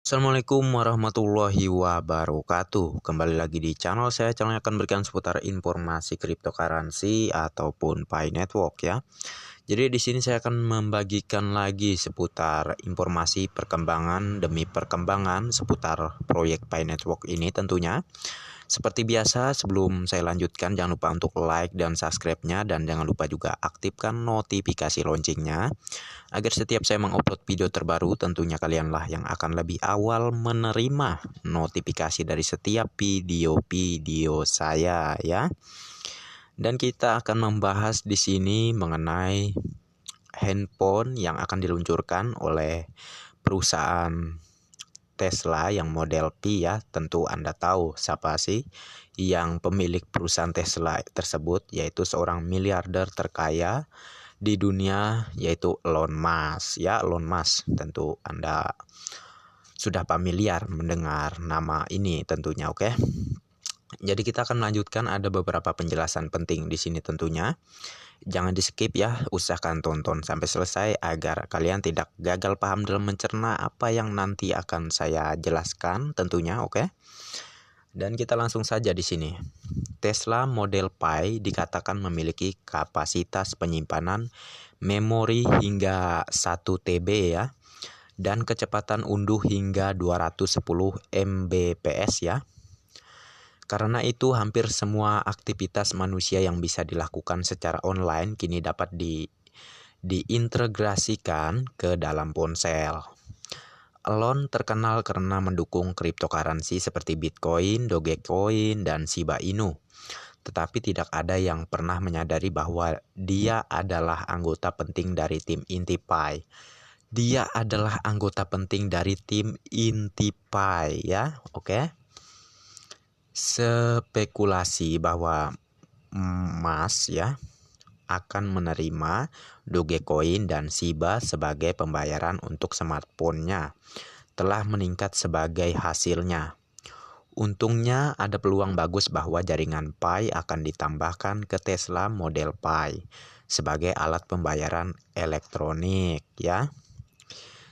Assalamualaikum warahmatullahi wabarakatuh. Kembali lagi di channel saya. Channel yang akan berikan seputar informasi cryptocurrency ataupun Pi Network ya. Jadi di sini saya akan membagikan lagi seputar informasi perkembangan demi perkembangan seputar proyek Pi Network ini tentunya. Seperti biasa, sebelum saya lanjutkan, jangan lupa untuk like dan subscribe-nya, dan jangan lupa juga aktifkan notifikasi loncengnya, agar setiap saya mengupload video terbaru, tentunya kalianlah yang akan lebih awal menerima notifikasi dari setiap video-video saya ya. Dan kita akan membahas di sini mengenai handphone yang akan diluncurkan oleh perusahaan Tesla yang model Pi ya. Tentu Anda tahu siapa sih yang pemilik perusahaan Tesla tersebut, yaitu seorang miliarder terkaya di dunia, yaitu Elon Musk ya. Elon Musk, tentu Anda sudah familiar mendengar nama ini tentunya, oke. Jadi kita akan melanjutkan, ada beberapa penjelasan penting di sini tentunya. Jangan di skip ya, usahakan tonton sampai selesai agar kalian tidak gagal paham dalam mencerna apa yang nanti akan saya jelaskan tentunya, oke. Dan kita langsung saja di sini. Tesla Model Pi dikatakan memiliki kapasitas penyimpanan memori hingga 1 TB ya, dan kecepatan unduh hingga 210 Mbps ya. Karena itu hampir semua aktivitas manusia yang bisa dilakukan secara online kini dapat diintegrasikan ke dalam ponsel. Elon terkenal karena mendukung cryptocurrency seperti Bitcoin, Dogecoin, dan Shiba Inu. Tetapi tidak ada yang pernah menyadari bahwa dia adalah anggota penting dari tim inti Pi. Dia adalah anggota penting dari tim inti Pi ya, oke. Spekulasi bahwa Mas ya akan menerima Dogecoin dan Shiba sebagai pembayaran untuk smartphone-nya telah meningkat sebagai hasilnya. Untungnya ada peluang bagus bahwa jaringan Pi akan ditambahkan ke Tesla Model Pi sebagai alat pembayaran elektronik ya.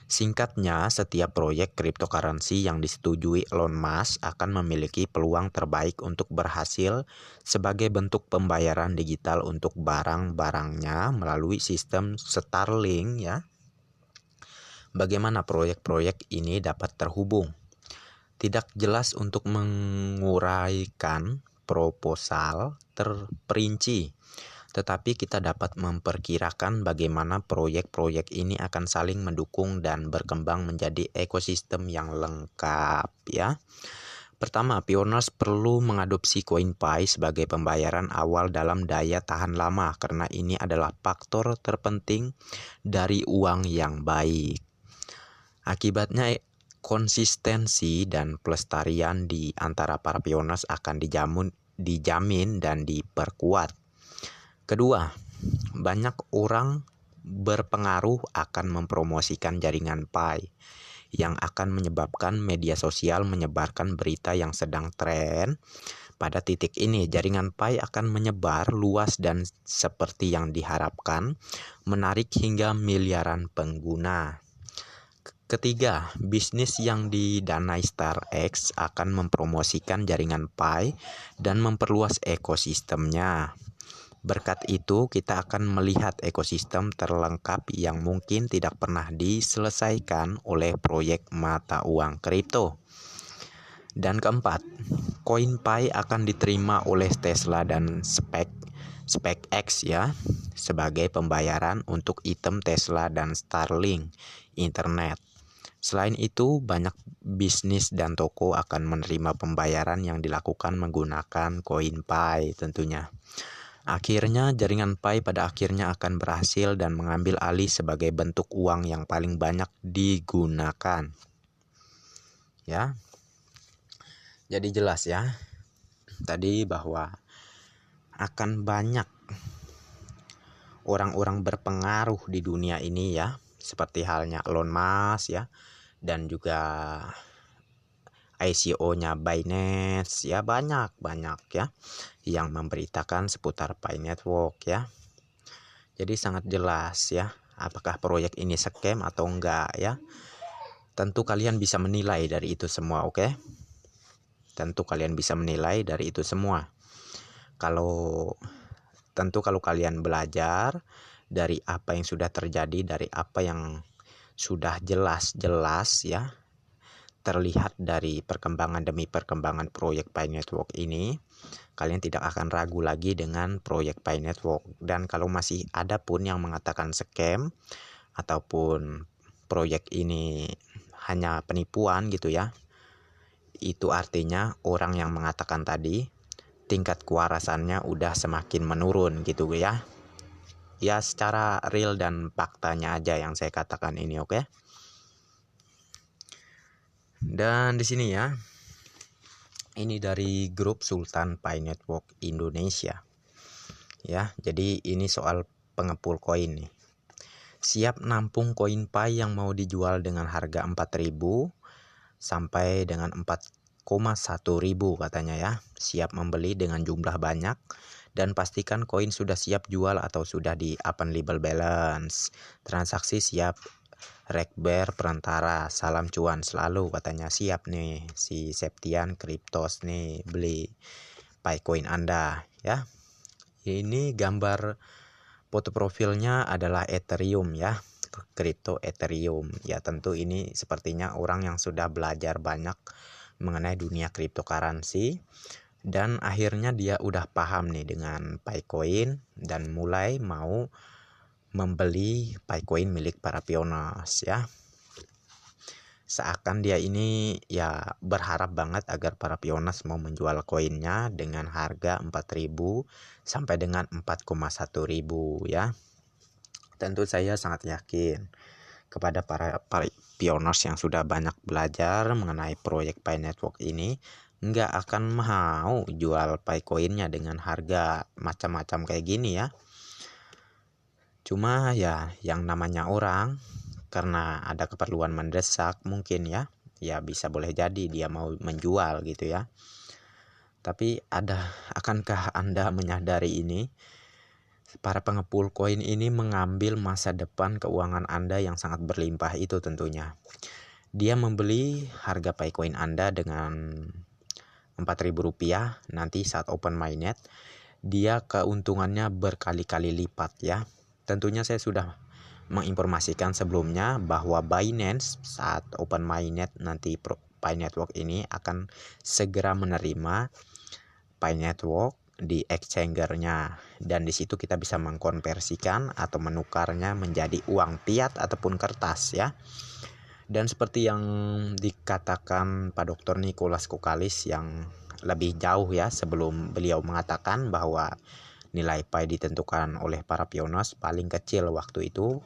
Singkatnya, setiap proyek cryptocurrency yang disetujui Elon Musk akan memiliki peluang terbaik untuk berhasil sebagai bentuk pembayaran digital untuk barang-barangnya melalui sistem Starlink ya. Bagaimana proyek-proyek ini dapat terhubung? Tidak jelas untuk menguraikan proposal terperinci, tetapi kita dapat memperkirakan bagaimana proyek-proyek ini akan saling mendukung dan berkembang menjadi ekosistem yang lengkap ya. Pertama, pioneers perlu mengadopsi CoinPi sebagai pembayaran awal dalam daya tahan lama, karena ini adalah faktor terpenting dari uang yang baik. Akibatnya konsistensi dan pelestarian di antara para pioneers akan dijamin dan diperkuat. Kedua, banyak orang berpengaruh akan mempromosikan jaringan Pi yang akan menyebabkan media sosial menyebarkan berita yang sedang tren. Pada titik ini, jaringan Pi akan menyebar luas dan seperti yang diharapkan, menarik hingga miliaran pengguna. Ketiga, bisnis yang didanai StarX akan mempromosikan jaringan Pi dan memperluas ekosistemnya. Berkat itu, kita akan melihat ekosistem terlengkap yang mungkin tidak pernah diselesaikan oleh proyek mata uang kripto. Dan keempat, CoinPi akan diterima oleh Tesla dan SpaceX ya, sebagai pembayaran untuk item Tesla dan Starlink internet. Selain itu, banyak bisnis dan toko akan menerima pembayaran yang dilakukan menggunakan CoinPi tentunya. Akhirnya, jaringan Pi pada akhirnya akan berhasil dan mengambil alih sebagai bentuk uang yang paling banyak digunakan. Ya. Jadi jelas ya. Tadi bahwa akan banyak orang-orang berpengaruh di dunia ini ya, seperti halnya Elon Musk ya, dan juga ICO-nya Binance ya, banyak ya yang memberitakan seputar Pi Network ya. Jadi sangat jelas ya apakah proyek ini scam atau enggak ya. Tentu kalian bisa menilai dari itu semua, oke? Tentu kalian bisa menilai dari itu semua. Tentu kalau kalian belajar dari apa yang sudah terjadi, dari apa yang sudah jelas ya, terlihat dari perkembangan demi perkembangan proyek Pi Network ini, kalian tidak akan ragu lagi dengan proyek Pi Network. Dan kalau masih ada pun yang mengatakan scam ataupun proyek ini hanya penipuan gitu ya, itu artinya orang yang mengatakan tadi tingkat kewarasannya udah semakin menurun gitu ya. Ya secara real dan faktanya aja yang saya katakan ini, oke? Dan di sini ya, ini dari grup Sultan Pi Network Indonesia. Ya, jadi ini soal pengepul koin nih. Siap nampung koin Pi yang mau dijual dengan harga 4.000 sampai dengan 4,1.000 katanya ya. Siap membeli dengan jumlah banyak dan pastikan koin sudah siap jual atau sudah di open label balance. Transaksi siap Rekber perantara, salam cuan selalu katanya. Siap nih si Septian Cryptos nih beli Pi coin Anda ya. Ini gambar foto profilnya adalah Ethereum ya, kripto Ethereum. Ya tentu ini sepertinya orang yang sudah belajar banyak mengenai dunia cryptocurrency dan akhirnya dia udah paham nih dengan Pi coin dan mulai mau membeli Pi coin milik para pioners ya. Seakan dia ini ya berharap banget agar para pioners mau menjual koinnya dengan harga 4.000 sampai dengan 4,1.000 ya. Tentu saya sangat yakin kepada para pioners yang sudah banyak belajar mengenai proyek Pi Network ini nggak akan mau jual Pi coinnya dengan harga macam-macam kayak gini ya. Cuma ya yang namanya orang karena ada keperluan mendesak mungkin ya bisa boleh jadi dia mau menjual gitu ya. Tapi akankah Anda menyadari ini? Para pengepul koin ini mengambil masa depan keuangan Anda yang sangat berlimpah itu tentunya. Dia membeli harga Pi coin Anda dengan Rp4.000 nanti saat open mainnet. Dia keuntungannya berkali-kali lipat ya. Tentunya saya sudah menginformasikan sebelumnya bahwa Binance saat open mainnet nanti Pi Network ini akan segera menerima Pi Network di exchanger-nya dan di situ kita bisa mengkonversikan atau menukarnya menjadi uang fiat ataupun kertas ya. Dan seperti yang dikatakan Pak Dr. Nicholas Kokalis yang lebih jauh ya sebelum beliau mengatakan bahwa nilai Pi ditentukan oleh para pioners paling kecil waktu itu.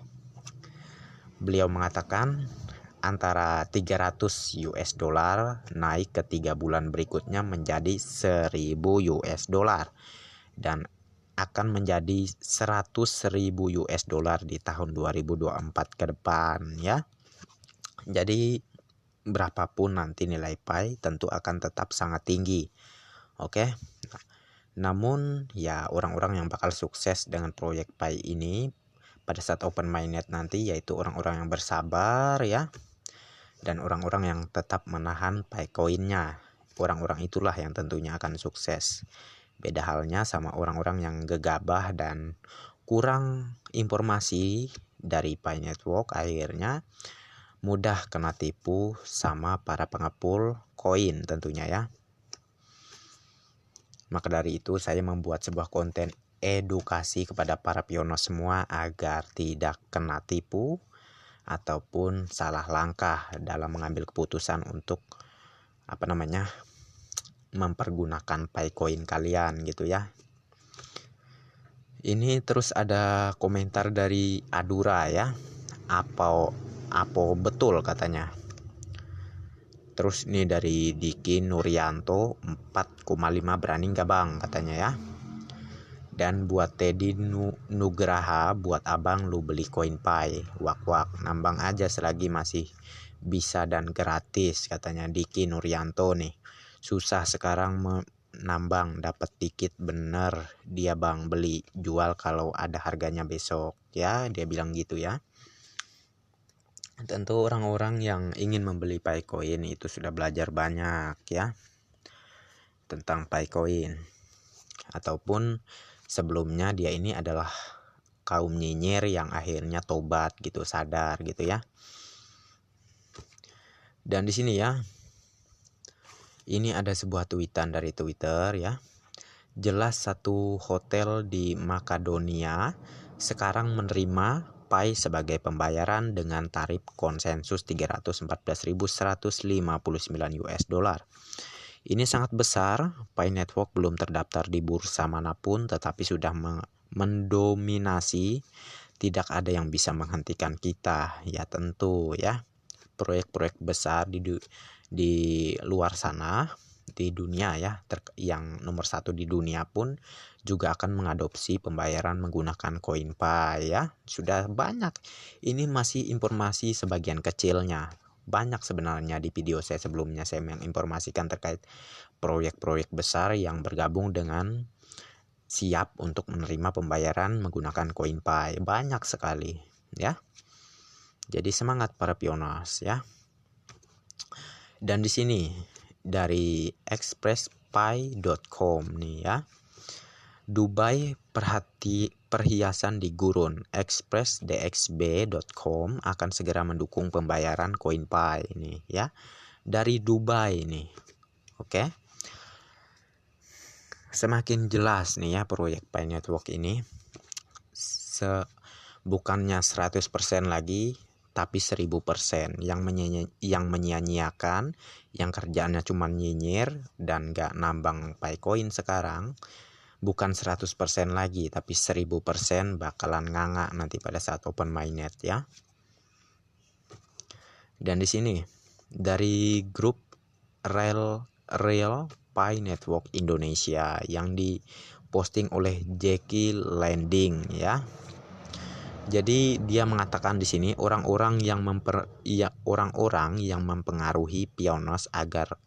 Beliau mengatakan antara 300 US dollar naik ke 3 bulan berikutnya menjadi 1.000 US dollar dan akan menjadi 100.000 US dollar di tahun 2024 ke depan ya. Jadi berapapun nanti nilai Pi tentu akan tetap sangat tinggi. Oke. Namun ya orang-orang yang bakal sukses dengan proyek Pi ini pada saat open mainnet nanti yaitu orang-orang yang bersabar ya. Dan orang-orang yang tetap menahan Pi coinnya. Orang-orang itulah yang tentunya akan sukses. Beda halnya sama orang-orang yang gegabah dan kurang informasi dari Pi Network akhirnya mudah kena tipu sama para pengepul koin tentunya ya. Maka dari itu saya membuat sebuah konten edukasi kepada para pioners semua agar tidak kena tipu ataupun salah langkah dalam mengambil keputusan untuk mempergunakan Pi coin kalian gitu ya. Ini terus ada komentar dari Adura ya. Apa betul katanya. Terus ini dari Diki Nuryanto 4,5 berani nggak bang katanya ya. Dan buat Teddy Nugraha, buat abang lu beli koin Pi, wak nambang aja selagi masih bisa dan gratis katanya Diki Nuryanto nih. Susah sekarang menambang dapat dikit bener dia bang beli jual kalau ada harganya besok ya, dia bilang gitu ya. Tentu orang-orang yang ingin membeli Picoin itu sudah belajar banyak ya tentang Picoin, ataupun sebelumnya dia ini adalah kaum nyinyir yang akhirnya tobat gitu, sadar gitu ya. Dan di sini ya, ini ada sebuah tweetan dari Twitter ya. Jelas satu hotel di Makedonia sekarang menerima Pi sebagai pembayaran dengan tarif konsensus 314.159 US dollar. Ini sangat besar. Pi Network belum terdaftar di bursa manapun tetapi sudah mendominasi. Tidak ada yang bisa menghentikan kita. Ya tentu ya. Proyek-proyek besar di luar sana, di dunia ya, yang nomor 1 di dunia pun juga akan mengadopsi pembayaran menggunakan koin Pi ya. Sudah banyak. Ini masih informasi sebagian kecilnya. Banyak sebenarnya di video saya sebelumnya saya menginformasikan terkait proyek-proyek besar yang bergabung dengan siap untuk menerima pembayaran menggunakan koin Pi. Banyak sekali ya. Jadi semangat para pioners ya. Dan di sini dari expresspie.com nih ya. Dubai perhiasan di gurun. expressdxb.com akan segera mendukung pembayaran koin Pi ini ya. Dari Dubai nih. Oke. Semakin jelas nih ya proyek Pi Network ini. Bukannya 100% lagi, tapi 1000% yang menyia-nyiakan, yang kerjaannya cuma nyinyir dan gak nambang Picoin sekarang, bukan 100% lagi, tapi 1000% bakalan nganga nanti pada saat open mainnet ya. Dan di sini dari grup Real Pi Network Indonesia yang diposting oleh Jackie Landing ya. Jadi dia mengatakan di sini orang-orang yang mempengaruhi pioners agar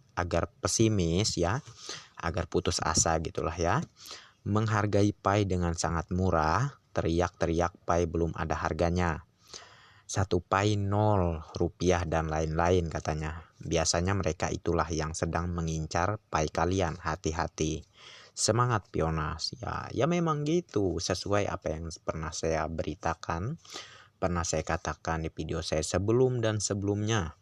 pesimis ya, agar putus asa gitulah ya. Menghargai Pi dengan sangat murah, teriak-teriak Pi belum ada harganya. 1 Pi 0 rupiah dan lain-lain katanya. Biasanya mereka itulah yang sedang mengincar Pi kalian, hati-hati. Semangat pioners ya memang gitu, sesuai apa yang pernah saya beritakan, pernah saya katakan di video saya sebelum dan sebelumnya,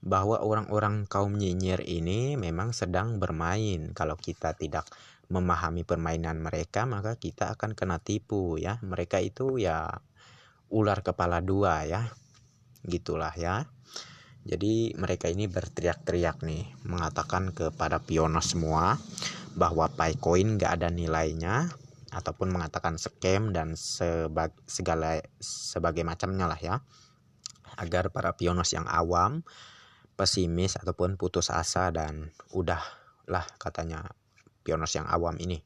bahwa orang-orang kaum nyinyir ini memang sedang bermain. Kalau kita tidak memahami permainan mereka, maka kita akan kena tipu ya. Mereka itu ya ular kepala dua ya, gitulah ya. Jadi mereka ini berteriak-teriak nih, mengatakan kepada pioners semua bahwa Picoin gak ada nilainya, ataupun mengatakan scam dan sebagai macamnya lah ya, agar para pioners yang awam, pesimis ataupun putus asa dan udahlah katanya pioners yang awam ini,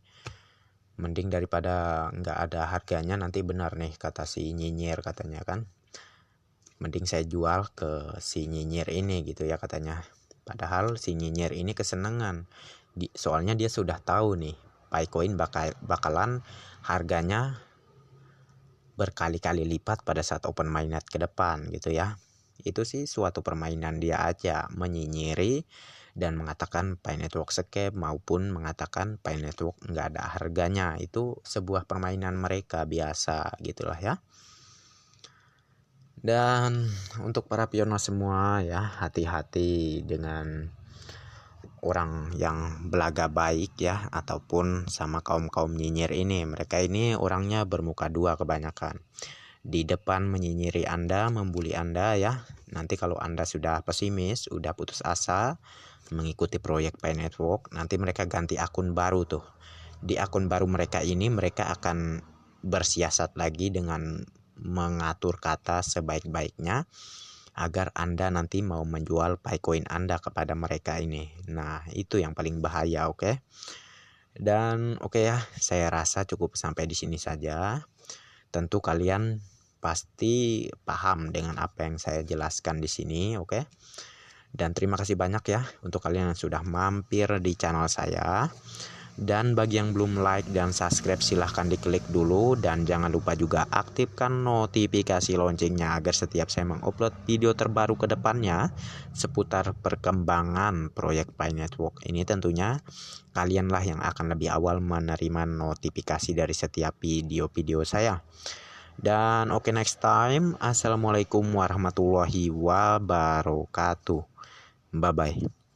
mending daripada gak ada harganya nanti benar nih kata si nyinyir katanya kan, mending saya jual ke si nyinyir ini gitu ya katanya. Padahal si nyinyir ini kesenangan, soalnya dia sudah tahu nih Picoin bakalan harganya berkali-kali lipat pada saat open mainnet ke depan gitu ya. Itu sih suatu permainan dia aja, menyinyiri dan mengatakan Pi Network scam maupun mengatakan Pi Network nggak ada harganya. Itu sebuah permainan mereka biasa gitulah ya. Dan untuk para pioners semua ya, hati-hati dengan orang yang belaga baik ya, ataupun sama kaum-kaum nyinyir ini. Mereka ini orangnya bermuka dua kebanyakan. Di depan menyinyiri Anda, membuli Anda ya. Nanti kalau Anda sudah pesimis, udah putus asa mengikuti proyek Pi Network, nanti mereka ganti akun baru tuh. Di akun baru mereka ini mereka akan bersiasat lagi dengan mengatur kata sebaik-baiknya agar Anda nanti mau menjual Picoin Anda kepada mereka ini. Nah, itu yang paling bahaya, oke? Dan oke ya, saya rasa cukup sampai di sini saja. Tentu kalian pasti paham dengan apa yang saya jelaskan di sini, oke? Dan terima kasih banyak ya untuk kalian yang sudah mampir di channel saya. Dan bagi yang belum like dan subscribe, silahkan diklik dulu. Dan jangan lupa juga aktifkan notifikasi loncengnya agar setiap saya mengupload video terbaru ke depannya seputar perkembangan proyek Pi Network ini, tentunya kalianlah yang akan lebih awal menerima notifikasi dari setiap video-video saya. Dan oke, next time. Assalamualaikum warahmatullahi wabarakatuh. Bye bye.